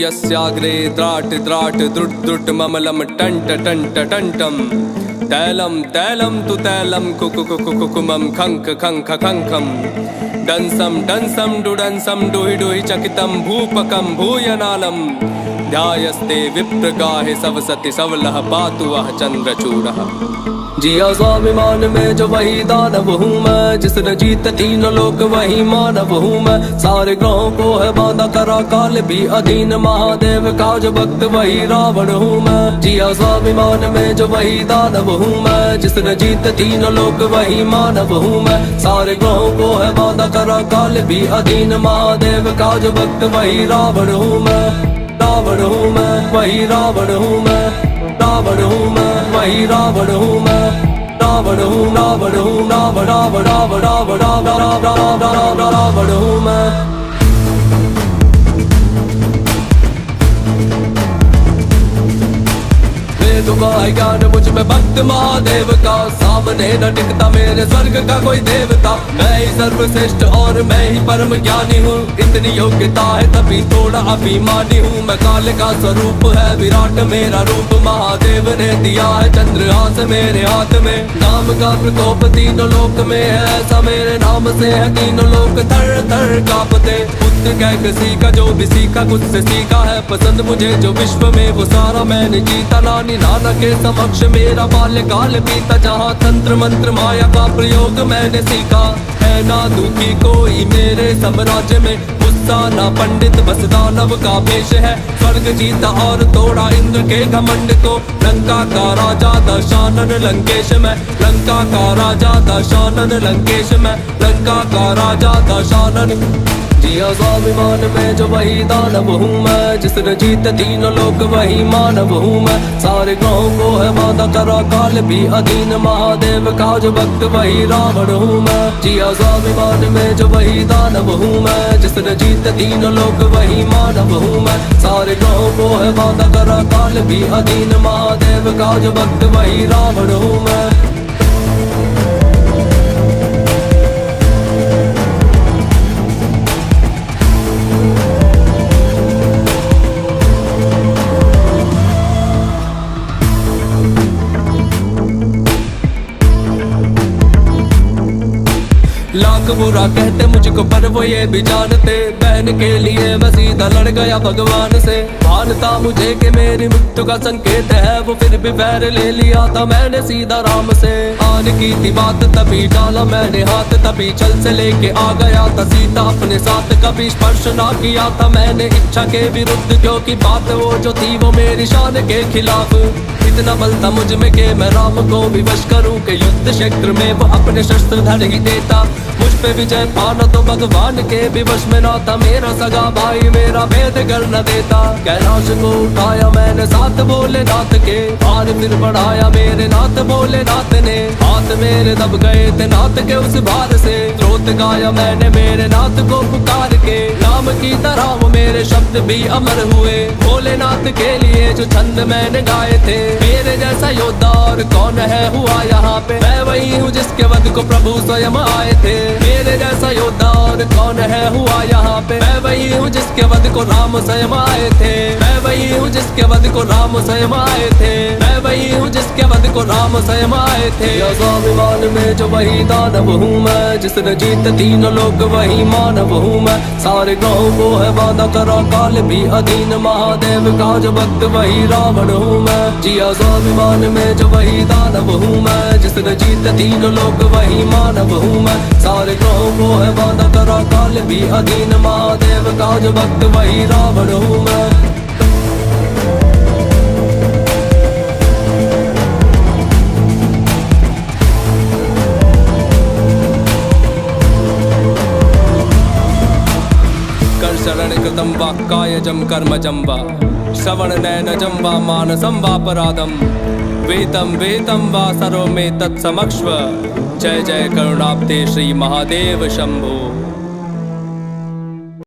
यस्याग्रे द्राट द्राट द्रुट द्रुट ममलम turned turned टंटम तैलम तैलम तु तैलम कुकुकुकुकुमम खंक खंक खंकम डंसम डंसम डुडंसम डुहि डुहि चकितम भूपकम भूयनालम ध्यायस्ते विप्रगाहे सवसति सवलह पातु वह चंद्रचूड़ः। जिया स्वाभिमान में जो वही दानव हूँ मैं, जिसने जीत तीनों लोक वही मानव हूँ मैं। सारे ग्रहों को है बांधा करा काल भी अधीन, महादेव का जो भक्त वही रावण हूँ मैं। जिया स्वाभिमान में जो वही दानव हूँ मैं, जिसने जीत तीनों लोक वही मानव हूँ मैं। सारे ग्रहों को है बांधा करा काल भी अधीन, महादेव का जो भक्त वही रावण हूँ मैं। रावण हूँ मैं, वही रावण हूँ मैं। रावण हूँ मैं, वही रावण हूँ मैं। रावण हूँ, रावण हूँ, रावण रावण रावण रावण रावण रावण हूँ मैं। ज्ञान मुझ में भक्त महादेव का, सामने न टिकता मेरे स्वर्ग का कोई देवता। मैं ही सर्वश्रेष्ठ और मैं ही परम ज्ञानी हूँ, इतनी योग्यता है तभी थोड़ा अभिमानी हूँ। मैं काल का स्वरूप है विराट मेरा रूप, महादेव ने दिया है चंद्रहास मेरे हाथ में। नाम का प्रकोप तीनों लोक में है, ऐसा मेरे नाम से है तीनों लोक थर थर कांपते। पुत्र कह किसी का जो भी सीखा कुछ से सीखा है पसंद मुझे, जो विश्व में वो सारा मैंने जीता। नानी नाना के समक्ष मेरा बाल्यकाल बीता, जहाँ तंत्र मंत्र माया का प्रयोग मैंने सीखा। है ना दुखी कोई मेरे साम्राज्य में, गुस्सा ना पंडित बस दानव का भेष है। स्वर्ग जीता और तोड़ा इंद्र के घमंड को, लंका का राजा दशानन लंकेश में। लंका का राजा दशानन लंकेश में, लंका का राजा दशानन। जिया स्वाभिमान में जो वही दानव हूँ मैं, जिसने जीत तीनों लोक वही मानव हूँ मैं। सारे ग्रहों को है बांधा करा काल भी अधीन, महादेव का जो भक्त वही रावण हूँ मैं। जिया स्वाभिमान में जो वही दानव हूँ मैं, जिसने जीत तीनों लोक वही मानव हूँ मैं। सारे ग्रहों को है बांधा करा काल भी अधीन, महादेव का जो भक्त वही रावण हूँ मैं। लाख बुरा कहते मुझको पर वो ये भी जानते, बहन के लिए मैं सीधा लड़ गया भगवान से। भानता मुझे कि मेरी मृत्यु का संकेत है, वो फिर भी पैर ले लिया था मैंने सीधा राम से। आन की थी बात तभी डाला मैंने हाथ, तभी चल से लेके आ गया था सीता अपने साथ। कभी स्पर्श ना किया था मैंने इच्छा के विरुद्ध, क्योंकि बात वो जो थी वो मेरी शान के खिलाफ। इतना बल था मुझ में कि मैं राम को भी वश करूं, कि युद्ध क्षेत्र में वो अपने शस्त्र धर ही देता। मुझ पे विजय पाना तो भगवान के भी वश में ना था, मेरा सगा भाई मेरा भेद कर न देता। कैलाश को उठाया मैंने साथ भोलेनाथ के, हार फिर बढ़ाया मेरे नाथ भोलेनाथ ने। हाथ मेरे दब गए थे नाथ के उस भार से, स्रोत गाया मैंने मेरे नाथ को पुकार के। नाम की तरह वो मेरे शब्द भी अमर हुए, भोलेनाथ के लिए जो छंद मैंने गाए थे। मेरे जैसा योद्धा और कौन है हुआ यहाँ पे, मैं वही हूँ जिसके वध को प्रभु स्वयं आए थे। मेरे जैसा योद्धा और कौन है हुआ यहाँ पे, मैं वही हूँ जिसके वध को राम स्वयं आए थे। मैं वही हूँ जिसके वध को राम स्वयं आए थे। मैं वही हूँ जिसके वध को राम स्वयं आए थे। स्वाभिमान में जो वही दानव हूँ मैं, जिसने जीत तीनों लोक वही मानव हूँ मैं। सारे ग्रहों को है बांधा करा काल भी अधीन, महादेव का जो भक्त वही रावण हूँ मैं। जिया स्वाभिमान में जो वही दानव हूँ मैं, जिसने जीत तीनों लोक वही मानव हूँ मैं। सारे ग्रहों को है बांधा करा काल भी अधीन, महादेव का जो भक्त वही रावण हूँ मैं। शरण कृतं वा कायजं कर्मजं वा, श्रवण नयनजं वा मानसं वापराधं, वेदं वेदं वा सर्वमेतत् समक्ष्व। जय जय करुणाब्धे श्री महादेव शंभो।